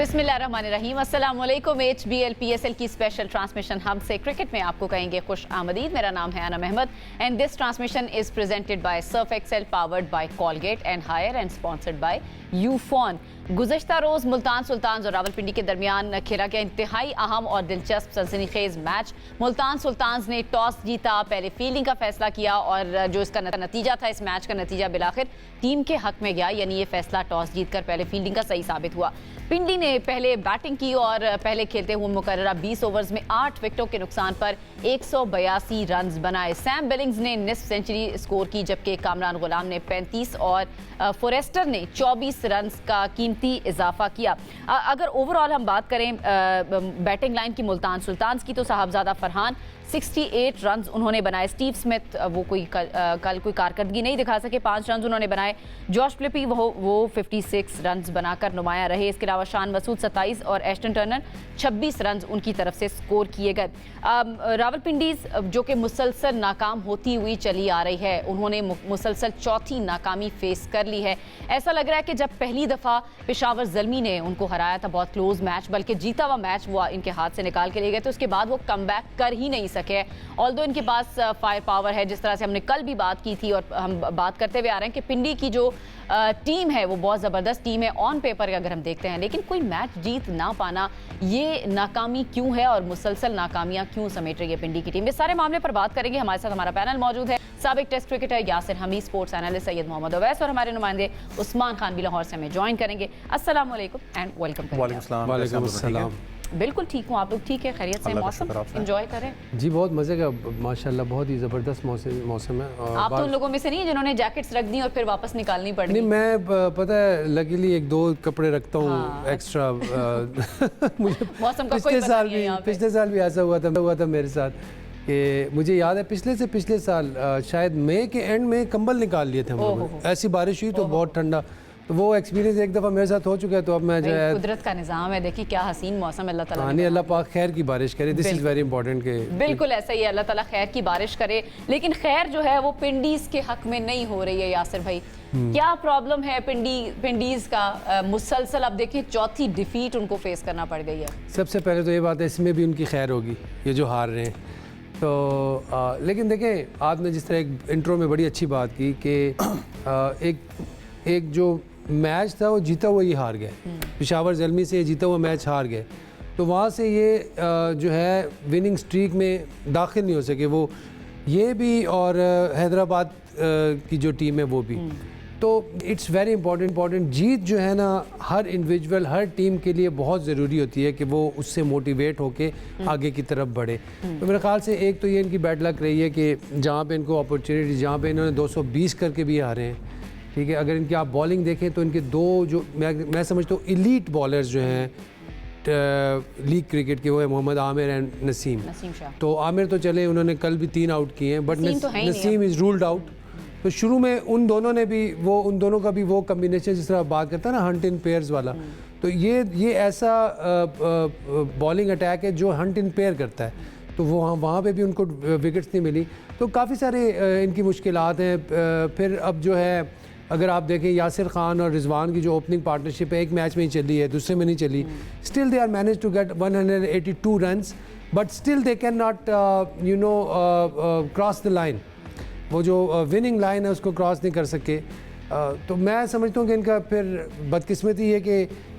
बिस्मिल्लाहिर्रहमानिर्रहीम। अस्सलाम वालेकुम। HBL PSL की स्पेशल ट्रांसमिशन हम से क्रिकेट में आपको कहेंगे खुश आमदीद। मेरा नाम है Anam Ahmed and this transmission is presented by Surf Excel, powered by Colgate and Haier and sponsored by Ufone. गुज़श्ता रोज़ मुल्तान सुल्तान्स और रावलपिंडी के दरमियान खेला गया इंतहाई अहम और दिलचस्प सनसनीखेज मैच। मुल्तान सुल्तान्स ने टॉस जीता, पहले फील्डिंग का फैसला किया और जो इसका नतीजा था, इस मैच का नतीजा बिलाखिर टीम के हक में गया, यानी ये फैसला टॉस जीतकर पहले फील्डिंग का सही साबित हुआ। पिंडी ने पहले बैटिंग की और पहले खेलते हुए मुकर्ररा 20 ओवर्स में 8 विकेटों के नुकसान पर 182 रन बनाए। सैम बिलिंग्स ने निस्फ सेंचुरी स्कोर की, जबकि कामरान गुलाम ने 35 और फॉरेस्टर ने 24 रन का कीमती इजाफा किया। अगर ओवरऑल हम बात करें बैटिंग लाइन की मुल्तान सुल्तान्स की, तो साहबजादा फरहान 68 रन उन्होंने बनाए। स्टीव स्मिथ वो कल कोई कारकर्दगी नहीं दिखा सके, 5 रन उन्होंने बनाए। जॉश फ्लिपी वो 56 रन बनाकर नुमाया रहे। इसके अलावा शान मसूद 27 और एस्टन टर्नर 26 रन उनकी तरफ से स्कोर किए गए। रावलपिंडीज जो कि मुसलसल नाकाम होती हुई चली आ रही है, उन्होंने मुसलसल चौथी नाकामी फेस कर ली है। ऐसा लग रहा है कि जब पहली दफ़ा पेशावर ज़ल्मी ने उनको हराया था, बहुत क्लोज मैच, बल्कि जीता हुआ मैच वो इनके हाथ से निकाल के ले गए, तो उसके बाद वो कम बैक कर ही नहीं सके। ऑल्दो इनके पास फायर पावर है, जिस तरह से हमने कल भी बात की थी और हम बात करते हुए आ रहे हैं कि पिंडी की जो टीम है वो बहुत ज़बरदस्त टीम है ऑन पेपर अगर हम देखते हैं, लेकिन कोई मैच जीत ना पाना, ये नाकामी क्यों है और मुसलसल नाकामियां क्यों समेट रही है पिंडी की टीम? इस सारे मामले पर बात करेंगे। हमारे साथ हमारा पैनल मौजूद है, साबिक test cricketer Yasir Hamid, sports analyst Syed Mohammad Awais और हमारे नुमाइंदे उस्मान खान भी लाहौर से हमें ज्वाइन करेंगे। अस्सलाम वालेकुम एंड वेलकम। वालेकुम अस्सलाम। बिल्कुल ठीक हूँ, आप लोग ठीक है? खैरियत से? मौसम एंजॉय करें जी, बहुत मज़े का माशाल्लाह, बहुत ही ज़बरदस्त मौसम है। और आप तो उन लोगों में से नहीं है जिन्होंने जैकेट्स रख दी और फिर वापस निकालनी पड़ी? नहीं, मैं पता है लकीली 1-2 कपड़े रखता हूँ एक्स्ट्रा। मुझे मौसम का पिछले साल भी ऐसा हुआ था मेरे साथ कि मुझे याद है पिछले साल शायद मई के एंड में कंबल निकाल लिए थे हम लोगों। ऐसी बारिश हुई तो बहुत ठंडा, तो वो एक्सपीरियंस एक दफ़ा मेरे साथ हो चुका है। तो अब मैं जो है, कुदरत का निज़ाम है, देखिए क्या हसीन मौसम अल्लाह ताला ने। अल्लाह पाक खैर की बारिश करे, दिस इज़ वेरी इंपॉर्टेंट के बिल्कुल ऐसा ही है, अल्लाह ताला खैर की बारिश करे। लेकिन खैर जो है वो पिंडीज़ के हक में नहीं हो रही है। यासिर भाई, क्या प्रॉब्लम है पिंडीज़ का? मुसलसल अब देखिए चौथी डिफीट उनको फेस करना पड़ गई है। सबसे पहले तो ये बात है, इसमें भी उनकी खैर होगी, ये जो हार रहे हैं तो लेकिन देखें, आपने जिस तरह एक इंट्रो में बड़ी अच्छी बात की कि एक जो मैच था वो जीता हुआ ही हार गए, पेशावर ज़ल्मी से जीता हुआ मैच हार गए, तो वहाँ से ये जो है विनिंग स्ट्रीक में दाखिल नहीं हो सके वो, ये भी और हैदराबाद की जो टीम है वो भी। तो इट्स वेरी इंपॉर्टेंट जीत जो है ना, हर इंडिविजुअल हर टीम के लिए बहुत ज़रूरी होती है कि वो उससे मोटिवेट होके आगे की तरफ बढ़े। तो मेरे ख्याल से एक तो ये इनकी बैड लक रही है कि जहाँ पे इनको अपॉर्चुनिटी, जहाँ पे इन्होंने 220 करके भी हारे हैं, ठीक है। अगर इनकी आप बॉलिंग देखें तो इनके दो जो मैं समझता हूँ इलीट बॉलर्स जो हैं लीग क्रिकेट के, वो है मोहम्मद आमिर एंड नसीम शाह। तो आमिर तो चले, उन्होंने कल भी 3 आउट किए हैं, but Naseem is ruled out. तो शुरू में उन दोनों का भी वो कम्बिनेशन जिस तरह बात करता है ना, हंट इन पेयर्स वाला, तो ये ऐसा बॉलिंग अटैक है जो हंट इन पेयर करता है, तो वो वहाँ पे भी उनको विकेट्स नहीं मिली। तो काफ़ी सारे इनकी मुश्किलात हैं। फिर अब जो है, अगर आप देखें यासिर खान और रिजवान की जो ओपनिंग पार्टनरशिप है, एक मैच में ही चली है, दूसरे में नहीं चली, still they are manage to get 182 runs, but still they can not cross the line. वो जो विनिंग लाइन है उसको क्रॉस नहीं कर सके। तो मैं समझता हूँ कि इनका फिर बदकिस्मती है कि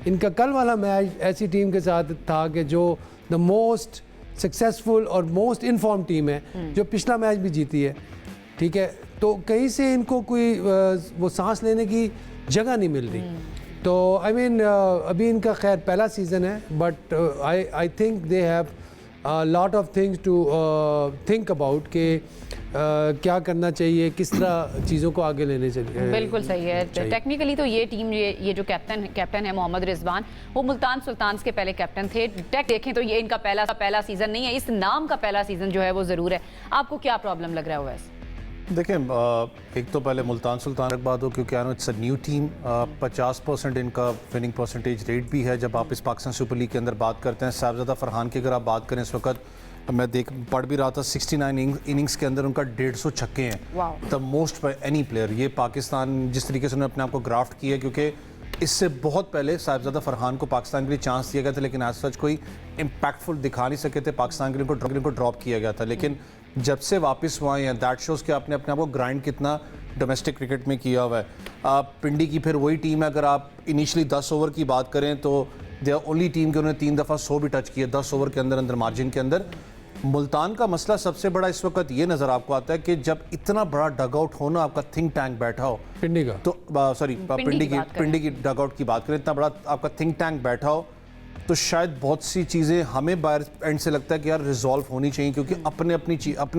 इनका कल वाला मैच ऐसी टीम के साथ था कि जो द मोस्ट सक्सेसफुल और मोस्ट इनफॉर्म टीम है, जो पिछला मैच भी जीती है, ठीक है। तो कहीं से इनको कोई वो सांस लेने की जगह नहीं मिल रही। तो आई मीन अभी इनका खैर पहला सीज़न है, but I think they have lot of things to think about कि क्या करना चाहिए, किस तरह चीज़ों को आगे लेने चाहिए। बिल्कुल सही है। टेक्निकली तो ये टीम, ये जो कैप्टन है मोहम्मद रिजवान, वो मुल्तान सुल्तान्स के पहले कैप्टन थे। देखें तो ये इनका पहला सीज़न नहीं है, इस नाम का पहला सीज़न जो है वो ज़रूर है। आपको क्या प्रॉब्लम लग रहा है वैसे? देखें, एक तो पहले मुल्तान सुल्तान की बात हो, क्योंकि इट्स अ न्यू टीम। 50% इनका विनिंग परसेंटेज रेट भी है। जब आप इस पाकिस्तान सुपर लीग के अंदर बात करते हैं, साहबजादा फरहान की अगर आप बात करें, इस वक्त मैं पढ़ भी रहा था, 69 इनिंग्स के अंदर उनका 150 छक्के हैं, the most by any player. ये पाकिस्तान जिस तरीके से उन्होंने अपने आप को ग्राफ्ट किया है, क्योंकि इससे बहुत पहले साहिबजादा फरहान को पाकिस्तान के लिए चांस दिया गया था, लेकिन एज सच कोई इम्पैक्टफुल दिखा नहीं सके थे। पाकिस्तान के लिए उनको ड्रॉप किया गया था, लेकिन जब से वापस हुआ हैं दैट शोज़ कि आपने अपने आप को ग्राइंड कितना डोमेस्टिक क्रिकेट में किया हुआ है। पिंडी की फिर वही टीम है, अगर आप इनिशियली 10 ओवर की बात करें तो दे आर ओनली टीम के उन्होंने 3 दफ़ा 100 भी टच किए 10 ओवर के अंदर मार्जिन के अंदर। मुल्तान का मसला सबसे बड़ा इस वक्त ये नज़र आपको आता है कि जब इतना बड़ा डग आउट हो ना, आपका थिंक टैंक बैठा हो पिंडी का, तो सॉरी पिंडी की डग आउट की बात करें, इतना बड़ा आपका थिंक टैंक बैठा हो, तो शायद बहुत सी चीज़ें हमें बाहर एंड से लगता है कि यार रिजॉल्व होनी चाहिए, क्योंकि अपने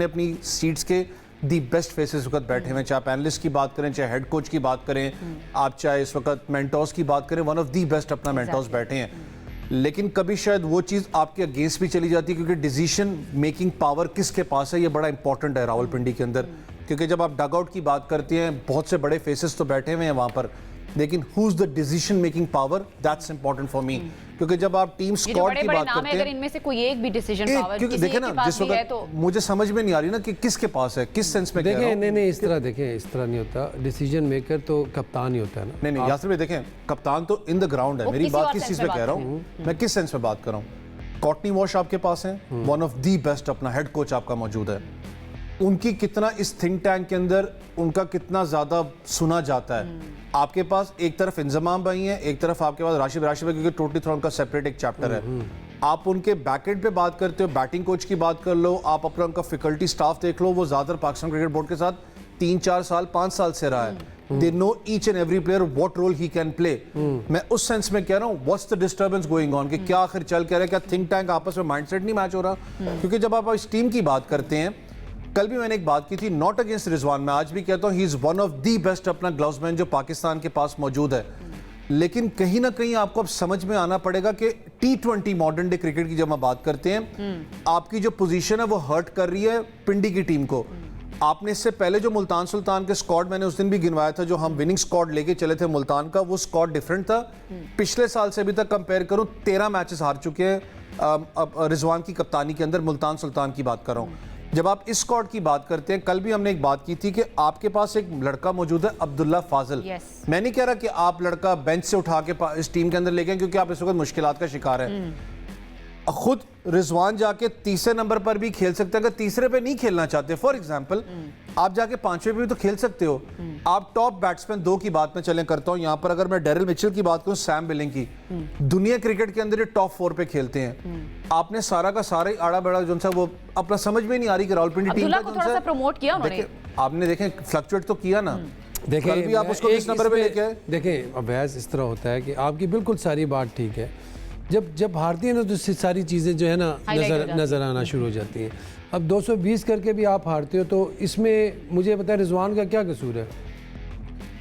अपनी सीट्स के दी बेस्ट फेसेस वक्त बैठे हुए हैं। चाहे पैनलिस्ट की बात करें, चाहे हेड कोच की बात करें, आप चाहे इस वक्त मेंटोर्स की बात करें, वन ऑफ दी बेस्ट अपना मेंटोर्स बैठे हैं। लेकिन कभी शायद वो चीज़ आपके अगेंस्ट भी चली जाती है, क्योंकि डिसीजन मेकिंग पावर किसके पास है, ये बड़ा इंपॉर्टेंट है रावलपिंडी के अंदर। क्योंकि जब आप डग आउट की बात करते हैं, बहुत से बड़े फेसेस तो बैठे हुए हैं वहाँ पर, लेकिन who is the decision making power, that's important for me. क्योंकि जब आप टीम स्क्वाड की बात करते हैं, अगर इनमें से कोई एक भी डिसीजन पावर क्योंकि देखें ना, जिस वक्त तो मुझे समझ में नहीं आ रही ना कि किसके पास है, किस सेंस में देखें, नहीं इस तरह देखें, इस तरह नहीं होता। डिसीजन मेकर तो कप्तान ही होता है ना। नहीं यासिर भाई देखें, कप्तान तो इन द ग्राउंड है। मेरी बात किस चीज़ में कह रहा हूँ, मैं किस सेंस में बात कर रहा हूँ। कॉटनी वॉश आपके पास है, वन ऑफ दी बेस्ट अपना हेड कोच आपका मौजूद है। उनकी कितना इस थिंक टैंक के अंदर उनका कितना ज़्यादा सुना जाता है। आपके पास एक तरफ इंजमाम भाई हैं, एक तरफ आपके पास राशिद भाई, क्योंकि टोटली थोड़ा उनका सेपरेट एक चैप्टर है। आप उनके बैकएंड पे बात करते हो, बैटिंग कोच की बात कर लो, आप अपना उनका फैकल्टी स्टाफ देख लो, वो ज़्यादातर पाकिस्तान क्रिकेट बोर्ड के साथ 3-4 साल 5 साल से रहा है। They know each and every player what role he can play. मैं उस सेंस में कह रहा हूँ, what's the disturbance going on, कि क्या आखिर चल क्या रहा है, क्या थिंक टैंक आपस में माइंडसेट नहीं मैच हो रहा। क्योंकि जब आप इस टीम की बात करते हैं, कल भी मैंने एक बात की थी, नॉट अगेंस्ट रिजवान, मैं आज भी कहता हूँ he is one of the best अपना ग्लव्समैन जो पाकिस्तान के पास मौजूद है। लेकिन कहीं ना कहीं आपको अब समझ में आना पड़ेगा कि T20 मॉडर्न डे क्रिकेट की जब हम बात करते हैं, आपकी जो पोजीशन है वो हर्ट कर रही है पिंडी की टीम को। आपने इससे पहले जो मुल्तान सुल्तान के स्क्वाड मैंने उस दिन भी गिनवाया था, जो हम विनिंग स्क्वाड लेके चले थे मुल्तान का, वो स्क्वाड डिफरेंट था। पिछले साल से अभी तक कंपेयर करूं, 13 मैचेस हार चुके हैं रिजवान की कप्तानी के अंदर। मुल्तान सुल्तान की बात कर रहा हूं। जब आप इस स्क्वाड की बात करते हैं, कल भी हमने एक बात की थी कि आपके पास एक लड़का मौजूद है अब्दुल्ला फाजिल। मैं नहीं कह रहा कि आप लड़का बेंच से उठा के इस टीम के अंदर ले गए, क्योंकि आप इस वक्त मुश्किलात का शिकार है। खुद रिजवान जाके तीसरे नंबर पर भी खेल सकते हैं, अगर तीसरे पे नहीं खेलना चाहते, फॉर एग्जांपल आप जाके 5वें पे भी तो खेल सकते हो। आप टॉप बैट्समैन 2 की बात में चले करता हूं, यहां पर अगर मैं डेरिल मिचेल की बात करूं, सैम बिलिंग की, दुनिया क्रिकेट के अंदर ये टॉप 4 पे खेलते हैं। आपने सारा का सारा ही आड़ा बड़ा जो सा वो अपना समझ में नहीं आ रही कि रावलपिंडी टीम को थोड़ा सा प्रमोट किया उन्होंने, आपने देखें फ्लक्चुएट तो किया ना। देखें भी आप उसको किस नंबर पे लेके आए। देखें अभ्यास इस तरह होता है कि आपकी बिल्कुल सारी बात ठीक है, जब हारती है ना तो सारी चीज़ें जो है ना नज़र आना शुरू हो जाती हैं। अब 220 करके भी आप हारते हो, तो इसमें मुझे पता है रिजवान का क्या कसूर है।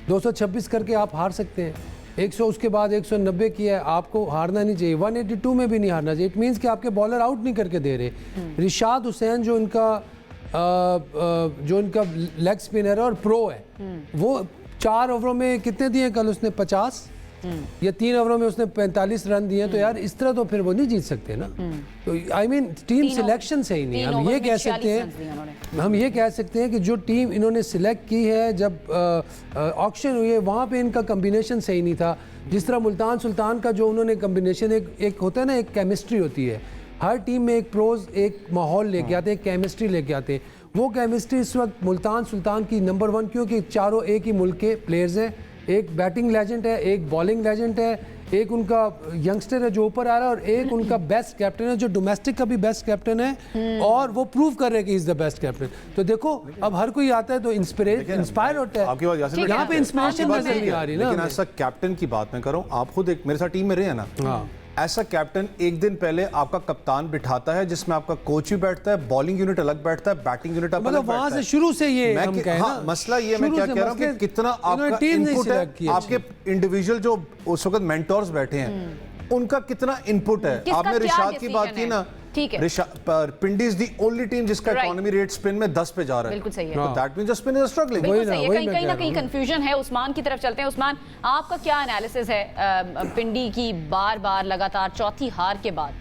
226 करके आप हार सकते हैं, 100 उसके बाद 190 किया है, आपको हारना नहीं चाहिए। 182 में भी नहीं हारना चाहिए। इट मीन्स कि आपके बॉलर आउट नहीं करके दे रहे। रिशाद हुसैन जो इनका लेग स्पिनर है और प्रो है, वो 4 ओवरों में कितने दिए कल उसने? 50 या 3 ओवरों में उसने 45 रन दिए। तो यार इस तरह तो फिर वो नहीं जीत सकते ना। तो आई मीन टीम सिलेक्शन सही नहीं। हम ये कह सकते हैं कि जो टीम इन्होंने सिलेक्ट की है, जब ऑक्शन हुई है, वहाँ पे इनका कम्बिनेशन सही नहीं था। जिस तरह मुल्तान सुल्तान का जो उन्होंने कम्बिनेशन, एक होता है ना, एक केमिस्ट्री होती है हर टीम में, एक प्रोज एक माहौल लेके आते हैं, केमिस्ट्री लेके आते हैं। वो केमिस्ट्री इस वक्त मुल्तान सुल्तान की नंबर 1, क्योंकि चारों एक ही मुल्क के प्लेयर्स हैं। एक बैटिंग लेजेंड है, एक बॉलिंग लेजेंड है, एक उनका यंगस्टर है जो ऊपर आ रहा है, और एक उनका बेस्ट कैप्टन है जो डोमेस्टिक का भी बेस्ट कैप्टन है, और वो प्रूव कर रहे हैं कि इज द बेस्ट कैप्टन। तो देखो अब हर कोई आता है तो इंस्पायर होता है। आपकी बात यहाँ पे इंस्पिरेशन नजर नहीं आ रही ना। लेकिन ऐसा कैप्टन की बात मैं करूँ, आप खुद एक मेरे साथ टीम में रहे हैं ना, ऐसा कैप्टन एक दिन पहले आपका कप्तान बिठाता है, जिसमें आपका कोच भी बैठता है, बॉलिंग यूनिट अलग बैठता है, बैटिंग यूनिट अलग बैठता है। वहां से शुरू से ये हम कहें ना, मसला ये मैं क्या कह रहा हूं कि कितना आपका इनपुट है, आपके इंडिविजुअल जो उस वक्त मेंटोर्स बैठे हैं उनका कितना इनपुट है। आपने रिशाद की बात की ना, ठीक है, पिंडी इज द ओनली टीम जिसका इकोनॉमी रेट स्पिन में 10 पे जा रहा है। बिल्कुल सही है। तो that means the spin is struggling. कहीं ना कहीं कंफ्यूजन है। उस्मान की तरफ चलते हैं। उस्मान, आपका क्या एनालिसिस है पिंडी की बार बार लगातार चौथी हार के बाद?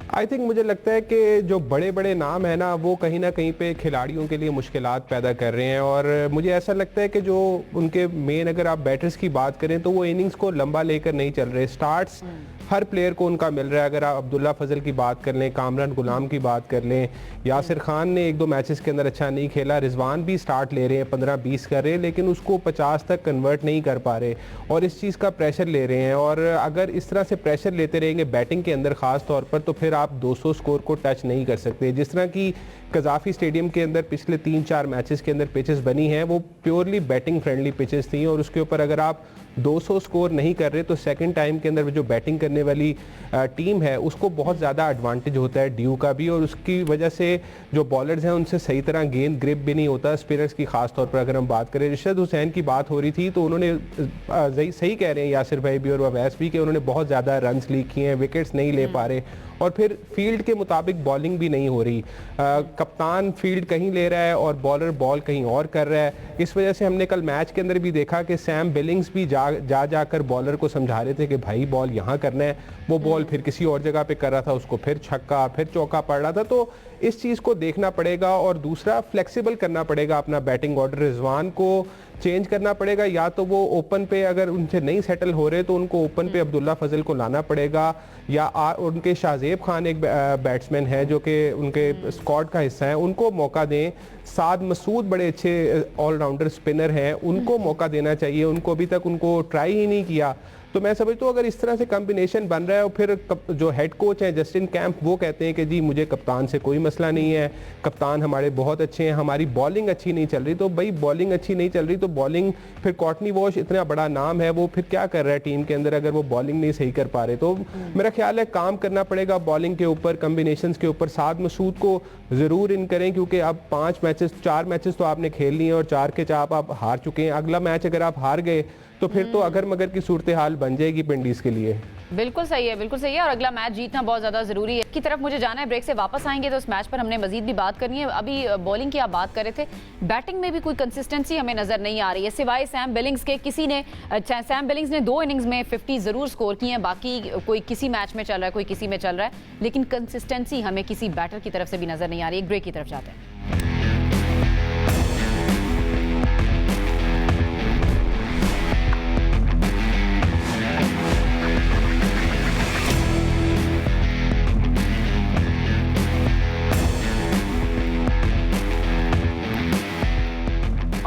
आई थिंक मुझे लगता है कि जो बड़े बड़े नाम है ना वो कहीं ना कहीं पे खिलाड़ियों के लिए मुश्किलात पैदा कर रहे हैं, और मुझे ऐसा लगता है कि जो उनके मेन, अगर आप बैटर्स की बात करें तो वो इनिंग्स को लंबा लेकर नहीं चल रहे। स्टार्ट्स हर प्लेयर को उनका मिल रहा है। अगर आप अब्दुल्ला फजल की बात कर लें, कामरान गुलाम की बात कर लें, यासिर खान ने 1-2 मैचेस के अंदर अच्छा नहीं खेला, रिजवान भी स्टार्ट ले रहे हैं, 15-20 कर रहे हैं, लेकिन उसको 50 तक कन्वर्ट नहीं कर पा रहे और इस चीज़ का प्रेशर ले रहे हैं। और अगर इस तरह से प्रेशर लेते रहेंगे बैटिंग के अंदर ख़ास तौर पर, तो फिर आप 200 स्कोर को टच नहीं कर सकते। जिस तरह की कजाफी स्टेडियम के अंदर पिछले 3-4 मैचेस के अंदर पिचेस बनी हैं, वो प्योरली बैटिंग फ्रेंडली पिचेस थी, और उसके ऊपर अगर आप 200 स्कोर नहीं कर रहे तो सेकंड टाइम के अंदर जो बैटिंग करने वाली टीम है उसको बहुत ज़्यादा एडवांटेज होता है ड्यू का भी, और उसकी वजह से जो बॉलर्स हैं उनसे सही तरह गेंद ग्रिप भी नहीं होता। स्पिनर्स की खास तौर पर अगर हम बात करें, रिशद हुसैन की बात हो रही थी तो उन्होंने सही कह रहे हैं यासिर भाई भी और अवैस भी कि उन्होंने बहुत ज़्यादा रन्स लीक किए हैं, विकेट्स नहीं ले पा रहे, और फिर फील्ड के मुताबिक बॉलिंग भी नहीं हो रही। कप्तान फील्ड कहीं ले रहा है और बॉलर बॉल कहीं और कर रहा है। इस वजह से हमने कल मैच के अंदर भी देखा कि सैम बिलिंग्स भी जाकर बॉलर को समझा रहे थे कि भाई बॉल यहाँ करना है, वो बॉल फिर किसी और जगह पे कर रहा था, उसको फिर छक्का फिर चौका पड़ रहा था। तो इस चीज़ को देखना पड़ेगा, और दूसरा फ्लेक्सिबल करना पड़ेगा अपना बैटिंग ऑर्डर। रिजवान को चेंज करना पड़ेगा, या तो वो ओपन पे अगर उनसे नहीं सेटल हो रहे तो उनको ओपन पे अब्दुल्ला फजल को लाना पड़ेगा, या उनके शाहजेब खान एक बैट्समैन है जो कि उनके स्क्वाड का हिस्सा है, उनको मौका दें। साद मसूद बड़े अच्छे ऑलराउंडर स्पिनर हैं, उनको मौका देना चाहिए, उनको अभी तक उनको ट्राई ही नहीं किया। तो मैं समझता हूँ अगर इस तरह से कॉम्बिनेशन बन रहा है, और फिर जो हेड कोच हैं जस्टिन कैंप वो कहते हैं कि जी मुझे कप्तान से कोई मसला नहीं है, कप्तान हमारे बहुत अच्छे हैं, हमारी बॉलिंग अच्छी नहीं चल रही, तो भाई बॉलिंग अच्छी नहीं चल रही तो बॉलिंग फिर कॉटनी वॉश इतना बड़ा नाम है, वो फिर क्या कर रहा है टीम के अंदर अगर वो बॉलिंग नहीं सही कर पा रहे। तो मेरा ख्याल है काम करना पड़ेगा बॉलिंग के ऊपर, कम्बिनेशंस के ऊपर। साद मसूद को ज़रूर इन करें, क्योंकि अब 4 मैचेस तो आपने खेल लिए और 4 के 4 आप हार चुके हैं। अगला मैच अगर आप हार गए तो फिर तो अगर मगर की सूरत हाल बन जाएगी पिंडीज के लिए। बिल्कुल सही है, बिल्कुल सही है, और अगला मैच जीतना बहुत ज़्यादा ज़रूरी है। की तरफ मुझे जाना है, ब्रेक से वापस आएंगे तो उस मैच पर हमने मजीद भी बात करनी है। अभी बॉलिंग की आप बात कर रहे थे, बैटिंग में भी कोई कंसिस्टेंसी हमें नज़र नहीं आ रही है, सिवाय सैम बिलिंग्स के। सैम बिलिंग्स ने 2 इनिंग्स में 50 ज़रूर स्कोर किए हैं, बाकी कोई किसी मैच में चल रहा है, कोई किसी में चल रहा है, लेकिन कंसिस्टेंसी हमें किसी बैटर की तरफ से भी नज़र नहीं आ रही है। ब्रेक की तरफ जाते हैं।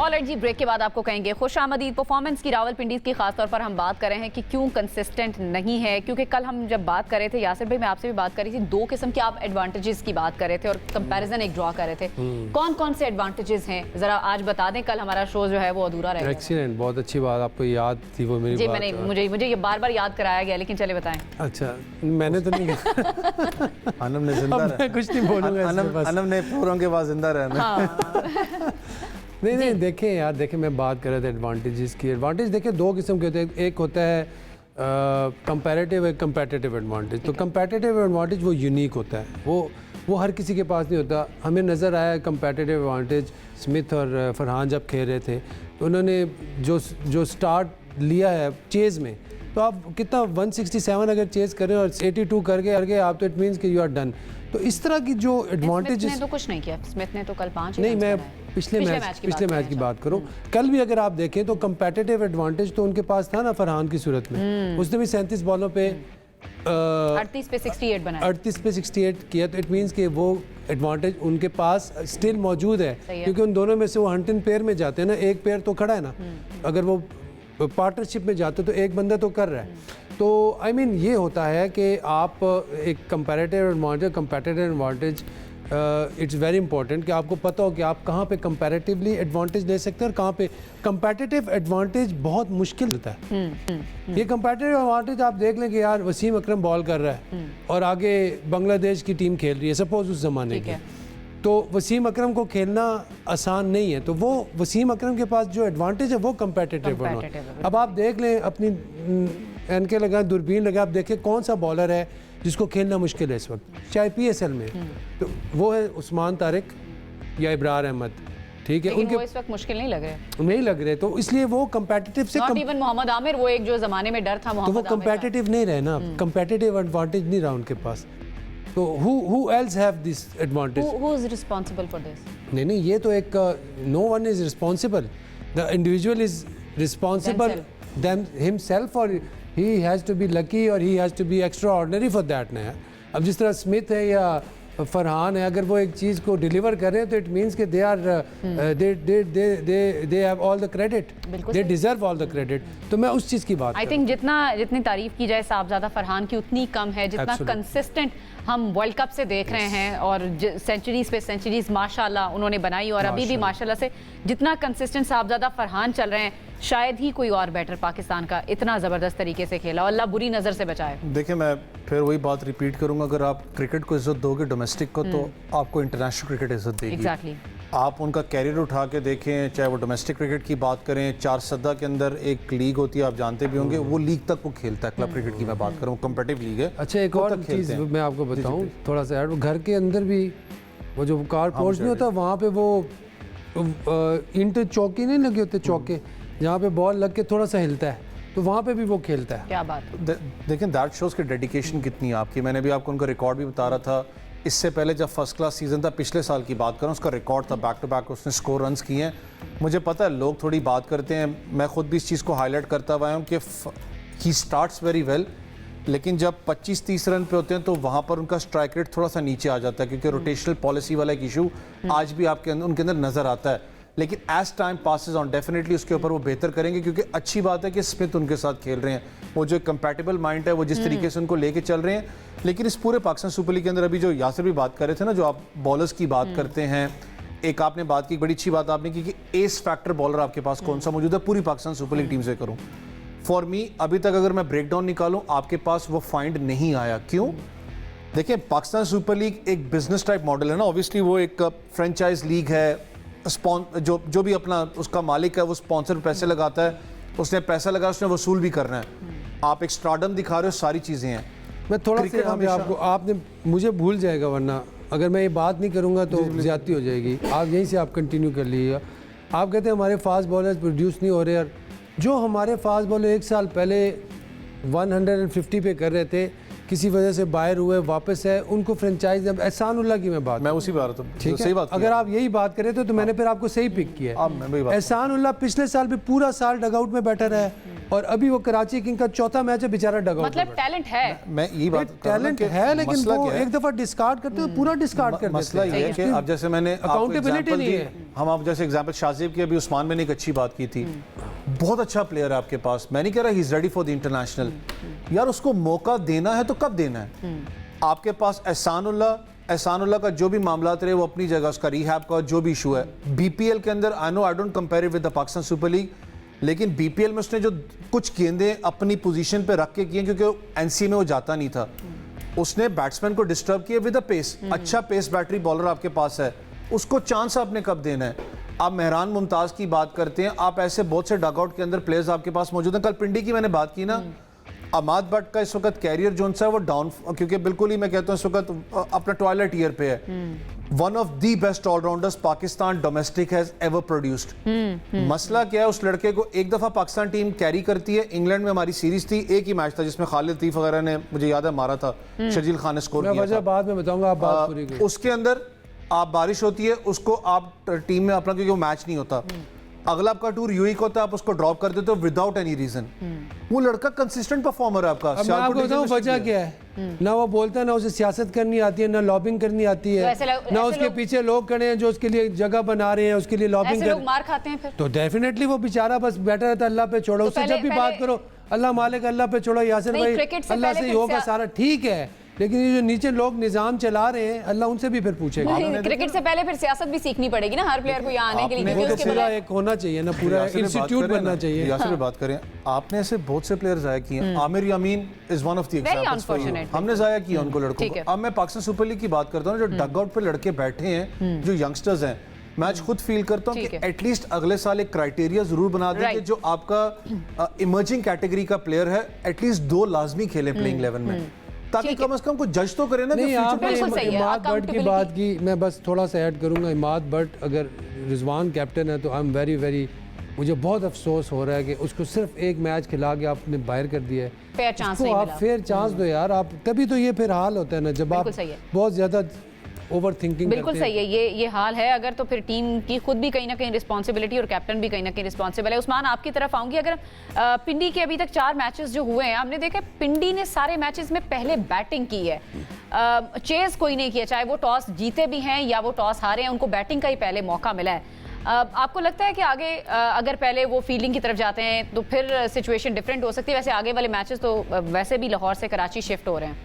ऑलराइट जी, ब्रेक के बाद आपको कहेंगे खुशामदीद। परफॉर्मेंस की रावलपिंडी की खास तौर पर हम बात कर रहे हैं कि क्यों कंसिस्टेंट नहीं है, क्योंकि कल हम जब बात कर रहे थे, यासिर भाई मैं आपसे भी बात कर रही थी, 2 किस्म के आप एडवांटेजेस की बात कर रहे थे और कंपैरिजन एक ड्रॉ कर रहे थे। कौन कौन से एडवांटेजेस हैं जरा आज बता दें, कल हमारा शो जो है वो अधूरा रहेगा। एक्सीलेंट, बहुत अच्छी बात, आपको याद थी वो मेरी जी बात। मैंने मुझे ये बार याद कराया गया, लेकिन चले बताएं। अच्छा, मैंने तो नहीं अनम ने जिंदा अब मैं कुछ नहीं बोलूंगा, अनम ने पूरों के बाद जिंदा रहना। नहीं देखें यार, देखें मैं बात कर रहा था एडवांटेजेस की। एडवांटेज देखें 2 किस्म के होते हैं, एक होता है कंपैरेटिव, एक कंपेटिटिव एडवांटेज। तो कंपेटिटिव एडवांटेज वो यूनिक होता है, वो हर किसी के पास नहीं होता। हमें नज़र आया कंपेटिटिव एडवांटेज स्मिथ और फरहान जब खेल रहे थे, तो उन्होंने जो स्टार्ट लिया है चेज़ में, तो आप कितना 167 अगर चेज़ करें और 82 करके आप, तो इट मीन्स कि यू आर डन। तो इस तरह की जो एडवांटेज ने तो कुछ नहीं किया, स्मिथ ने तो कल 5 नहीं, मैं पिछले मैच की बात करूं। कल भी अगर आप देखें तो कंपेटिटिव एडवांटेज तो उनके पास था ना फरहान की सूरत में। उसने भी 37 बॉलों पे 38 पे 68 बनाया, 38 पे 68 किया, तो इट मीन्स कि वो एडवांटेज उनके पास स्टिल मौजूद है, क्योंकि उन दोनों में से वो हंटिंग पेयर में जाते हैं ना, एक पेयर तो खड़ा है ना, अगर वो पार्टनरशिप में जाते तो एक बंदा तो कर रहा है। तो आई मीन ये होता है कि आप एक comparative advantage, competitive advantage, it's very important कि आपको पता हो कि आप कहाँ पे कंपैरेटिवली एडवांटेज ले सकते हैं और कहाँ पे कंपेटिटिव एडवांटेज बहुत मुश्किल होता है। ये कंपेटिटिव एडवांटेज आप देख लें कि यार वसीम अकरम बॉल कर रहा है और आगे बांग्लादेश की टीम खेल रही है, सपोज उस ज़माने की, तो वसीम अकरम को खेलना आसान नहीं है, तो वो वसीम अकरम के पास जो एडवांटेज है वो कंपेटिटिव है। अब आप देख लें, अपनी एनके लगा, दूरबीन लगा, आप देखें कौन सा बॉलर है जिसको खेलना मुश्किल है इस वक्त, चाहे PSL में, तो वो है उस्मान तारिक या इब्रार अहमद, ठीक है, उनके वो इस वक्त मुश्किल नहीं लग रहे, तो इसलिए वो कंपेटिटिव से इवन मोहम्मद आमिर, वो एक जो जमाने में डर था तो वो कंपेटिटिव नहीं रहे ना, कंपेटिटिव एडवांटेज नहीं रहा उनके पास। तो who else have this advantage? Who is responsible for this? नहीं ये तो एक no one is responsible. The individual is responsible himself or he has to be lucky or he has to be extraordinary for that ना यार. अब जिस तरह Smith है या फरहान है, अगर वो एक चीज़ को डिलीवर कर रहे हैं तो इट मीन्स कि they are they have all the credit, they deserve all the credit. तो मैं उस चीज़ की बात आई थिंक जितनी तारीफ की जाए साहबजादा फरहान की उतनी कम है. जितना कंसिस्टेंट हम वर्ल्ड कप से देख रहे हैं और सेंचुरीज पे सेंचुरीज माशाल्लाह उन्होंने बनाई और अभी भी माशाल्लाह से जितना कंसिस्टेंट साहबजादा फरहान चल रहे हैं, शायद ही कोई और बैटर पाकिस्तान का इतना ज़बरदस्त तरीके से खेला. और अल्लाह बुरी नज़र से बचाए. देखिए मैं फिर वही बात रिपीट करूंगा, अगर आप क्रिकेट को इज्जत दोगे डोमेस्टिक को तो आपको इंटरनेशनल क्रिकेट इज्जत देगी. एग्जैक्टली. आप उनका कैरियर उठा के देखें, चाहे वो डोमेस्टिक क्रिकेट की बात करें, 4 सद्दा के अंदर एक लीग होती है, आप जानते भी होंगे, वो लीग तक वो खेलता है. क्लब क्रिकेट की मैं बात करूँ, कम्पिटिटिव लीग है. अच्छा एक और चीज़ मैं आपको बताऊँ थोड़ा सा ऐड, घर के अंदर भी वो जो कार पोर्च नहीं होता वहाँ पे वो इंट चौके नहीं लगे होते, चौके जहाँ पे बॉल लग के थोड़ा सा हिलता है, तो वहाँ पे भी वो खेलता है. क्या बात. देखें दैट शोज़ की डेडिकेशन कितनी है आपकी. मैंने भी आपको उनका रिकॉर्ड भी बता रहा था. इससे पहले जब फर्स्ट क्लास सीजन था, पिछले साल की बात करूं, उसका रिकॉर्ड था बैक टू बैक उसने स्कोर रन्स किए हैं. मुझे पता है लोग थोड़ी बात करते हैं, मैं खुद भी इस चीज़ को हाईलाइट करता हुआ हूँ कि ही स्टार्ट्स वेरी वेल, लेकिन जब 25-30 रन पे होते हैं तो वहाँ पर उनका स्ट्राइक रेट थोड़ा सा नीचे आ जाता है, क्योंकि रोटेशनल पॉलिसी वाला एक इशू आज भी आपके अंदर उनके अंदर नज़र आता है. लेकिन as time passes on definitely उसके ऊपर वो बेहतर करेंगे, क्योंकि अच्छी बात है कि स्मिथ उनके साथ खेल रहे हैं. वो जो कंपैटिबल माइंड है वो जिस तरीके से उनको लेके चल रहे हैं. लेकिन इस पूरे पाकिस्तान सुपर लीग के अंदर अभी जो यासिर भी बात कर रहे थे ना, जो आप बॉलर्स की बात करते हैं, एक आपने बात की, बड़ी अच्छी बात आपने की कि एस फैक्टर बॉलर आपके पास कौन सा मौजूद है पूरी पाकिस्तान सुपर लीग टीम से करूं. फॉर मी अभी तक अगर मैं ब्रेक डाउन निकालूं, आपके पास वो फाइंड नहीं आया. क्यों? देखिए पाकिस्तान सुपर लीग एक बिजनेस टाइप मॉडल है ना. ऑब्वियसली वो एक फ्रेंचाइज लीग है. जो भी अपना उसका मालिक है वो स्पॉन्सर पे पैसे लगाता है, उसने पैसा लगा, उसने वसूल भी करना है. आप एक स्टारडम दिखा रहे हो, सारी चीज़ें हैं. मैं थोड़ा सा आपको, आपने मुझे भूल जाएगा, वरना अगर मैं ये बात नहीं करूँगा तो ज़्यादती हो जाएगी. आप यहीं से आप कंटिन्यू कर लीजिएगा. आप कहते हैं हमारे फास्ट बॉलर्स प्रोड्यूस नहीं हो रहे, और जो हमारे फास्ट बॉलर 1 साल पहले 150 पे कर रहे थे, किसी वजह से बाहर हुए, वापस है, उनको फ्रेंचाइज. अब एहसानुल्लाह की मैं बात, मैं उसी बात तो ठीक सही है. बात अगर आप यही बात करें तो मैंने फिर आपको सही पिक किया है. एहसानुल्लाह पिछले साल भी पूरा साल डगआउट में बैठा रहा है, और अभी वो कराची किंग का चौथा मैच है, बेचारा डगआउट. मतलब टैलेंट है. मैं यही बात टैलेंट है, लेकिन वो एक दफा डिस्कार्ड करते हो, पूरा डिस्कार्ड कर देते हैं. मसला ये है कि अब जैसे मैंने अकाउंटेबिलिटी नहीं है. हम आप जैसे एग्जांपल शाहजेब की, अभी उस्मान में ने एक अच्छी बात की थी. बहुत अच्छा प्लेयर है आपके पास, मैं नहीं कह रहा he is ready for the international. यार उसको मौका देना है तो कब देना है. आपके पास एहसानुल्लाह का जो भी मामला रहे वो अपनी जगह, उसका रिहैब का जो भी इशू है. बीपीएल के अंदर I know I don't compare it with the Pakistan super league, लेकिन बीपीएल में उसने जो कुछ गेंदें अपनी पोजीशन पे रख के किए, क्योंकि एनसीए में वो जाता नहीं था, उसने बैट्समैन को डिस्टर्ब किया विद द पेस. अच्छा पेस बैटरी बॉलर आपके पास है, उसको चांस आपने कब देना है. आप मेहरान मुमताज़ की बात करते हैं, आप ऐसे बहुत से डगआउट के अंदर प्लेयर्स आपके पास मौजूद हैं. कल पिंडी की मैंने बात की ना, अमाद भट्ट का इस वक्त कैरियर जो सा है वो डाउन, क्योंकि बिल्कुल ही मैं कहता हूँ इस वक्त अपना टॉयलेट ईयर पे है. One of the best allrounders Pakistan domestic has ever produced. मसला क्या है, उस लड़के को एक दफा पाकिस्तान टीम कैरी करती है. इंग्लैंड में हमारी सीरीज थी, एक ही मैच था जिसमें खालिद लतीफ वगैरह ने, मुझे याद है, मारा था. शर्जील खान ने स्कोर किया था. बाद में बताऊंगा, आप बात पूरी करें. उसके अंदर आप बारिश होती है, उसको आप टीम में अपना, क्योंकि वो मैच नहीं होता, अगला आपका टूर यूई को होता है, आप उसको ड्रॉप कर देते हो विदाउट एनी रीजन. वो लड़का कंसिस्टेंट परफॉर्मर है आपका. मैं आपको बताऊं वजह क्या है. ना वो बोलता है, ना उसे सियासत करनी आती है, ना लॉबिंग करनी आती है, ना उसके पीछे लोग खड़े हैं जो उसके लिए जगह बना रहे हैं, उसके लिए लॉबिंग कर. मार खाते हैं फिर तो डेफिनेटली वो बेचारा बस बैठा रहता है. अल्लाह पे छोड़ो, उससे जब भी बात करो अल्लाह मालिक, अल्लाह पे छोड़ो. यासिर भाई अल्लाह से ही होगा सारा, ठीक है, लेकिन ये जो नीचे लोग निजाम चला रहे हैं, अल्लाह उनसे भी फिर पूछेगा. क्रिकेट से पहले फिर सियासत भी सीखनी पड़ेगी ना हर प्लेयर को यहाँ आने के लिए. वो तो पूरा एक होना चाहिए ना, पूरा इंस्टीट्यूट बनना चाहिए. यासिर बात करें, आपने ऐसे बहुत से प्लेयर जाया किए. Amir Yamin is one of the examples. हमने जाया किया उनको लड़कों को. अब मैं पाकिस्तान सुपर लीग की बात करता हूँ, जो डगआउट पे लड़के बैठे हैं, जो यंगस्टर्स हैं, मैं आज खुद फील करता हूँ कि एटलीस्ट अगले साल एक क्राइटेरिया जरूर बना दें कि जो आपका इमर्जिंग कैटेगरी का प्लेयर है, एटलीस्ट 2 लाजमी खेले प्लेइंग 11 में, ताकि कम से कम कुछ जज तो करें ना. नहीं, आपने इमाद भट्ट की बात की, मैं बस थोड़ा सा ऐड करूंगा. इमाद भट्ट अगर रिजवान कैप्टन है तो आई एम वेरी वेरी मुझे बहुत अफसोस हो रहा है कि उसको सिर्फ एक मैच खिला के आपने बाहर कर दिया है। फेयर चांस उसको नहीं आप मिला। फेयर चांस दो यार, आप तभी तो ये फिर हाल होता है ना, जब आप बिल्कुल सही है। बहुत ज़्यादा ओवर थिंकिंग बिल्कुल करते हैं। सही है, ये हाल है। अगर तो फिर टीम की खुद भी कहीं ना कहीं रिस्पॉन्सिबिलिटी और कैप्टन भी कहीं ना कहीं रिस्पॉन्सिबल है। उस्मान, आपकी तरफ आऊंगी। अगर पिंडी के अभी तक 4 मैचेस जो हुए हैं, हमने देखा पिंडी ने सारे मैचेस में पहले बैटिंग की है, चेज कोई नहीं किया, चाहे वो टॉस जीते भी हैं या वो टॉस हारे हैं, उनको बैटिंग का ही पहले मौका मिला है। आपको लगता है कि आगे अगर पहले वो फील्डिंग की तरफ जाते हैं तो फिर सिचुएशन डिफरेंट हो सकती है? वैसे आगे वाले मैचेस तो वैसे भी लाहौर से कराची शिफ्ट हो रहे हैं।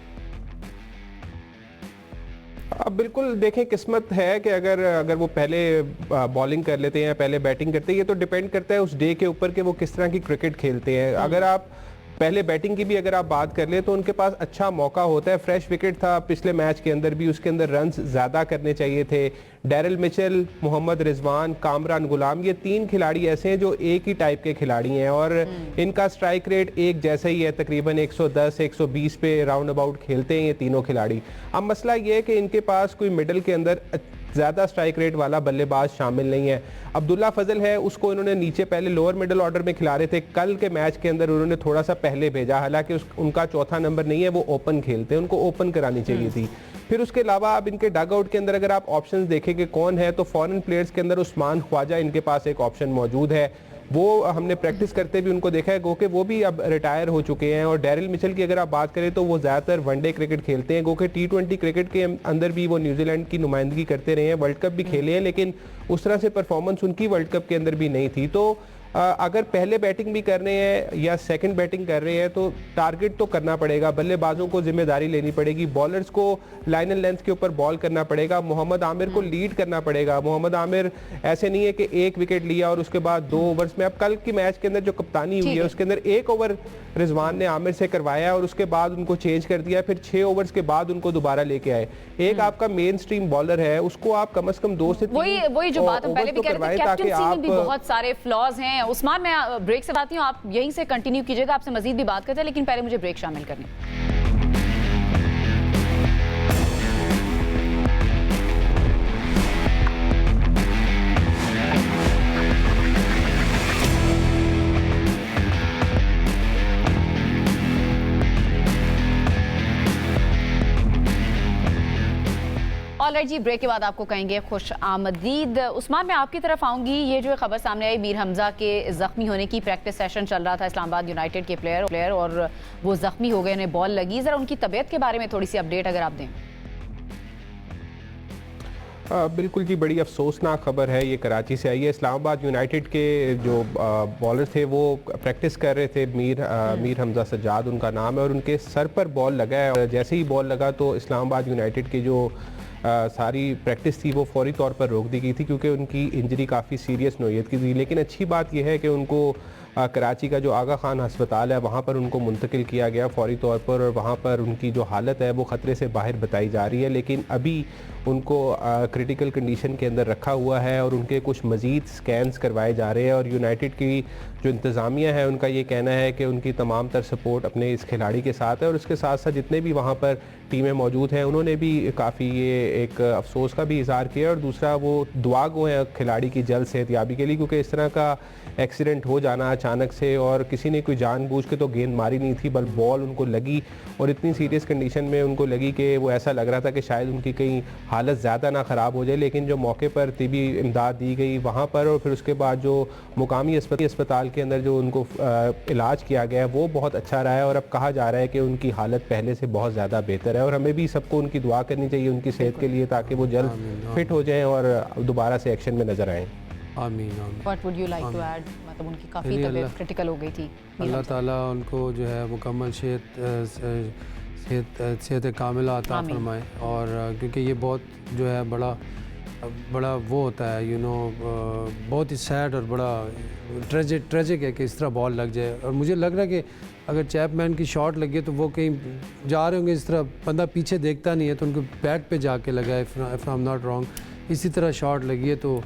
अब बिल्कुल देखें, किस्मत है कि अगर वो पहले बॉलिंग कर लेते हैं या पहले बैटिंग करते हैं, ये तो डिपेंड करता है उस डे के ऊपर कि वो किस तरह की क्रिकेट खेलते हैं। अगर आप पहले बैटिंग की भी अगर आप बात कर ले तो उनके पास अच्छा मौका होता है। फ्रेश विकेट था पिछले मैच के अंदर भी, उसके अंदर रन्स ज़्यादा करने चाहिए थे। डैरिल मिचेल, मोहम्मद रिजवान, कामरान गुलाम, ये 3 खिलाड़ी ऐसे हैं जो एक ही टाइप के खिलाड़ी हैं और इनका स्ट्राइक रेट एक जैसा ही है, तकरीबन 110-120 पे राउंड अबाउट खेलते हैं ये तीनों खिलाड़ी। अब मसला ये है कि इनके पास कोई मिडल के अंदर ज़्यादा स्ट्राइक रेट वाला बल्लेबाज शामिल नहीं है। अब्दुल्ला फजल है, उसको इन्होंने नीचे पहले लोअर मिडल ऑर्डर में खिला रहे थे। कल के मैच के अंदर उन्होंने थोड़ा सा पहले भेजा, हालांकि उनका चौथा नंबर नहीं है, वो ओपन खेलते हैं, उनको ओपन करानी चाहिए थी। फिर उसके अलावा आप इनके डग आउट के अंदर अगर आप ऑप्शंस देखेंगे कौन है, तो फॉरेन प्लेयर्स के अंदर उस्मान ख्वाजा इनके पास एक ऑप्शन मौजूद है। वो हमने प्रैक्टिस करते भी उनको देखा है, गो के वो भी अब रिटायर हो चुके हैं। और डैरिल मिचेल की अगर आप बात करें तो वो ज़्यादातर वनडे क्रिकेट खेलते हैं, गो के T20 क्रिकेट के अंदर भी वो न्यूजीलैंड की नुमाइंदगी करते रहे हैं, वर्ल्ड कप भी खेले हैं, लेकिन उस तरह से परफॉर्मेंस उनकी वर्ल्ड कप के अंदर भी नहीं थी। तो अगर पहले बैटिंग भी कर रहे हैं या सेकंड बैटिंग कर रहे हैं तो टारगेट तो करना पड़ेगा, बल्लेबाजों को जिम्मेदारी लेनी पड़ेगी, बॉलर्स को लाइन एंड लेंथ के ऊपर बॉल करना पड़ेगा, मोहम्मद आमिर को लीड करना पड़ेगा। मोहम्मद आमिर ऐसे नहीं है कि 1 विकेट लिया और उसके बाद 2 ओवर्स में, अब कल की मैच के अंदर जो कप्तानी हुई है उसके अंदर 1 ओवर रिजवान ने आमिर से करवाया और उसके बाद उनको चेंज कर दिया, फिर 6 ओवर्स के बाद उनको दोबारा लेके आए। एक आपका मेन स्ट्रीम बॉलर है, उसको आप कम से कम 2 से 3 वही जो बात हम पहले भी कह रहे थे, कैप्टनसी में भी बहुत सारे फ्लॉज हैं। उस्मान, मैं ब्रेक से आती हूँ, आप यहीं से कंटिन्यू कीजिएगा, आपसे मजीद भी बात करते हैं, लेकिन पहले मुझे ब्रेक शामिल करनी। ऑलराइट जी, ब्रेक के बाद आपको कहेंगे खुश आमदीद। उस्मान, मैं आपकी तरफ आऊंगी। ये जो खबर सामने आई, मीर हमजा के जख्मी होने की, प्रैक्टिस सेशन चल रहा था इस्लामाबाद यूनाइटेड के प्लेयर और वो जख्मी हो गए, उन्हें बॉल लगी। ज़रा उनकी तबीयत के बारे में थोड़ी सी अपडेट अगर आप दें। बिल्कुल जी, बड़ी अफसोसनाक खबर है, ये कराची से आई है। इस्लामाबाद यूनाइटेड के जो बॉलर थे वो प्रैक्टिस कर रहे थे, मीर हमजा सज्जाद उनका नाम है, और उनके सर पर बॉल लगा है। और जैसे ही बॉल लगा तो इस्लामाबाद यूनाइटेड की जो सारी प्रैक्टिस थी वो फौरी तौर पर रोक दी गई थी, क्योंकि उनकी इंजरी काफ़ी सीरियस नौइयत की थी। लेकिन अच्छी बात यह है कि उनको कराची का जो आगा खान हस्पताल है वहाँ पर उनको मुंतकिल किया गया फौरी तौर पर, और वहाँ पर उनकी जो हालत है वो ख़तरे से बाहर बताई जा रही है। लेकिन अभी उनको क्रिटिकल कंडीशन के अंदर रखा हुआ है और उनके कुछ मज़ीद स्कैन्स करवाए जा रहे हैं। और यूनाइटेड की जो इंतज़ामिया है उनका ये कहना है कि उनकी तमाम तर सपोर्ट अपने इस खिलाड़ी के साथ है, और उसके साथ साथ जितने भी वहाँ पर टीमें मौजूद हैं उन्होंने भी काफ़ी ये एक अफसोस का भी इज़हार किया, और दूसरा वो दुआ गो है खिलाड़ी की जल्द सेहतयाबी के लिए, क्योंकि इस तरह का एक्सीडेंट हो जाना अचानक से, और किसी ने कोई जानबूझ के तो गेंद मारी नहीं थी, बल बॉल उनको लगी और इतनी सीरियस कंडीशन में उनको लगी कि वो ऐसा लग रहा था कि शायद उनकी कहीं हालत ज़्यादा ना ख़राब हो जाए। लेकिन जो मौके पर तिबी इमदाद दी गई वहाँ पर, और फिर उसके बाद जो मुकामी अस्पताल के अंदर जो उनको इलाज किया गया वो बहुत अच्छा रहा है, और अब कहा जा रहा है कि उनकी हालत पहले से बहुत ज़्यादा बेहतर है। और हमें भी सबको उनकी दुआ करनी चाहिए उनकी सेहत के लिए, ताकि वो जल्द फिट हो जाएँ और दोबारा से एक्शन में नज़र आएँ। आमीन आमीन। What would you like to add? मतलब उनकी काफ़ी तबीयत क्रिटिकल हो गई थी। अल्लाह ताला उनको जो है मुकम्मल सेहत कामिला अता फरमाए, और क्योंकि ये बहुत जो है बड़ा वो होता है, यू नो, बहुत ही सैड और बड़ा ट्रेजिक है कि इस तरह बॉल लग जाए। और मुझे लग रहा है कि अगर चैपमैन की शॉट लगी तो वो कहीं जा रहे होंगे, इस तरह बंदा पीछे देखता नहीं है तो उनको बैट पे जाके लगा है, if I am not wrong, इसी तरह शॉट लगी है। तो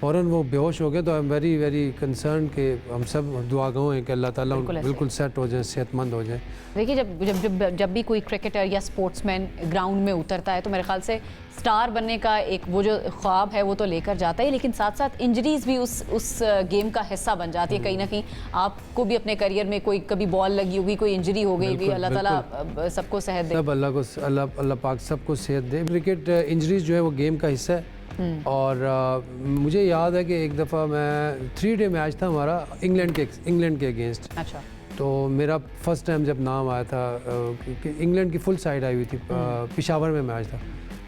फ़ौरन वो बेहोश हो गए। तो I am very very concern कि हम सब दुआगो हैं कि अल्लाह ताला बिल्कुल ऐसे। बिल्कुल सेट हो जाए, सेहतमंद हो जाए। देखिए जब जब जब जब भी कोई क्रिकेटर या स्पोर्ट्समैन ग्राउंड में उतरता है तो मेरे ख्याल से स्टार बनने का एक वो जो ख्वाब है वो तो लेकर जाता है, लेकिन साथ साथ इंजरीज भी उस गेम का हिस्सा बन जाती है। कहीं ना कहीं आपको भी अपने करियर में कोई कभी बॉल लगी होगी, कोई इंजरी हो गई होगी, अल्लाह ताला सबको सेहत दे। सब अल्लाह पाक सबको सेहत दे। क्रिकेट इंजरीज जो है वो गेम का हिस्सा है। और मुझे याद है कि एक दफ़ा मैं 3 डे मैच था हमारा इंग्लैंड के अगेंस्ट। अच्छा। तो मेरा फर्स्ट टाइम जब नाम आया था कि इंग्लैंड की फुल साइड आई हुई थी, पेशावर में मैच था।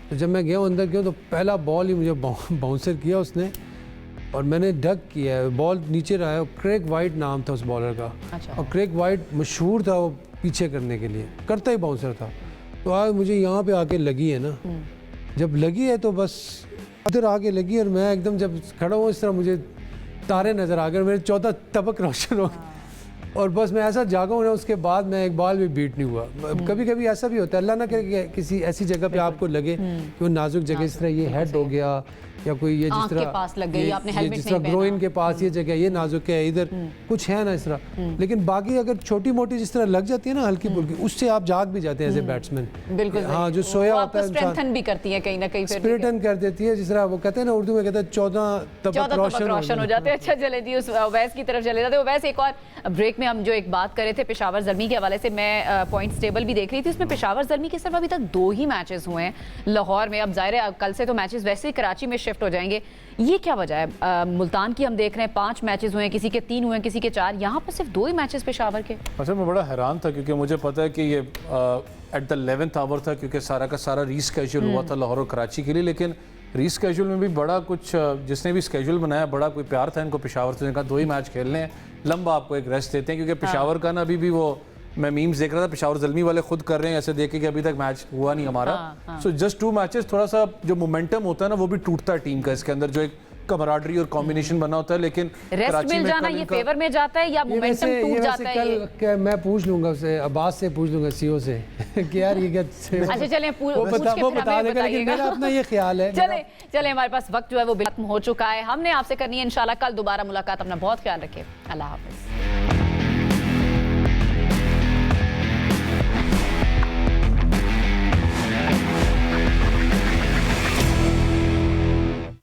तो जब मैं गया अंदर गया तो पहला बॉल ही मुझे बाउंसर किया उसने और मैंने डक किया, बॉल नीचे रहा। क्रेग वाइट नाम था उस बॉलर का। अच्छा। और क्रेग वाइट मशहूर था वो पीछे करने के लिए, करता ही बाउंसर था। तो आज मुझे यहाँ पे आके लगी है ना, जब लगी है तो बस इधर आके लगी और मैं एकदम जब खड़ा हूँ इस तरह मुझे तारे नज़र आ गए, मेरे 14 तबक रोशन हो गए और बस मैं ऐसा जागा हूँ ना, उसके बाद मैं एक बॉल भी बीट नहीं हुआ। कभी कभी ऐसा भी होता है, अल्लाह ना करे कि किसी ऐसी जगह पे आपको लगे कि वो नाजुक जगह, इस तरह ये हेड हो गया या कोई ये जिस तरह के पास लग गई, आपने हेलमेट जिस तरह नहीं ग्रोइन के पास ये जगह ये नाजुक है, इधर कुछ है ना इस तरह। लेकिन बाकी अगर छोटी मोटी जिस तरह लग जाती है ना हल्की फुल्की, उससे आप जाग भी जाते हैं एज ए बैट्समैन। बिल्कुल। हाँ, जो सोया होता है स्ट्रेंथन भी करती है कहीं ना कहीं, स्पिरिटन कर देती है, जिस तरह वो कहते हैं ना उर्दू में कहते हैं 14 तबक रोशन हो जाते हैं। अच्छा चले जी, उस अवैस की तरफ चले जाते हैं। अवैस, एक और ब्रेक में हम जो एक बात कर रहे थे पेशावर ज़ल्मी के हवाले से, मैं पॉइंट्स टेबल भी देख रही थी, उसमें पेशावर ज़ल्मी के सिर्फ अभी तक 2 ही मैचेस हुए हैं लाहौर में। अब जाहिर है कल से तो मैचेस वैसे ही कराची में शिफ्ट हो जाएंगे। ये क्या वजह है? मुल्तान की हम देख रहे हैं 5 मैचेस हुए हैं, किसी के 3 हुए हैं, किसी के 4, यहाँ पर सिर्फ 2 ही मैचेस पेशावर के। अच्छा, मैं बड़ा हैरान था क्योंकि मुझे पता है कि ये एट द 11th आवर था क्योंकि सारा का सारा रीस्केड्यूल हुआ था लाहौर और कराची के लिए। लेकिन रीस्केड्यूल में भी बड़ा कुछ, जिसने भी स्केड्यूल बनाया बड़ा कोई प्यार था इनको पेशावर से, कहा 2 ही मैच खेलने हैं, लंबा आपको एक रेस्ट देते हैं। क्योंकि पेशावर का ना अभी भी वो, मैं मीम्स देख रहा था, पेशावर ज़ल्मी वाले खुद कर रहे हैं ऐसे देखे कि अभी तक मैच हुआ नहीं हमारा। सो जस्ट 2 मैचेस, थोड़ा सा जो मोमेंटम होता है ना वो भी टूटता है टीम का, इसके अंदर जो एक कमराडरी और कॉम्बिनेशन बना होता है। लेकिन रेस्ट मिल जाना ये फेवर में जाता है या मोमेंटम टूट जाता है? कल मैं पूछ लूंगा उससे, अब्बास से पूछ लूंगा, सीओ से कि यार ये क्या। अच्छा चलें, वो बता देगा, लेकिन मेरा अपना ये ख्याल है। चले हमारे पास वक्त जो है वो खत्म हो चुका है। हमने आपसे करनी है इंशाल्लाह कल दोबारा मुलाकात। अपना बहुत ख्याल रखें। अल्लाह हाफिज़।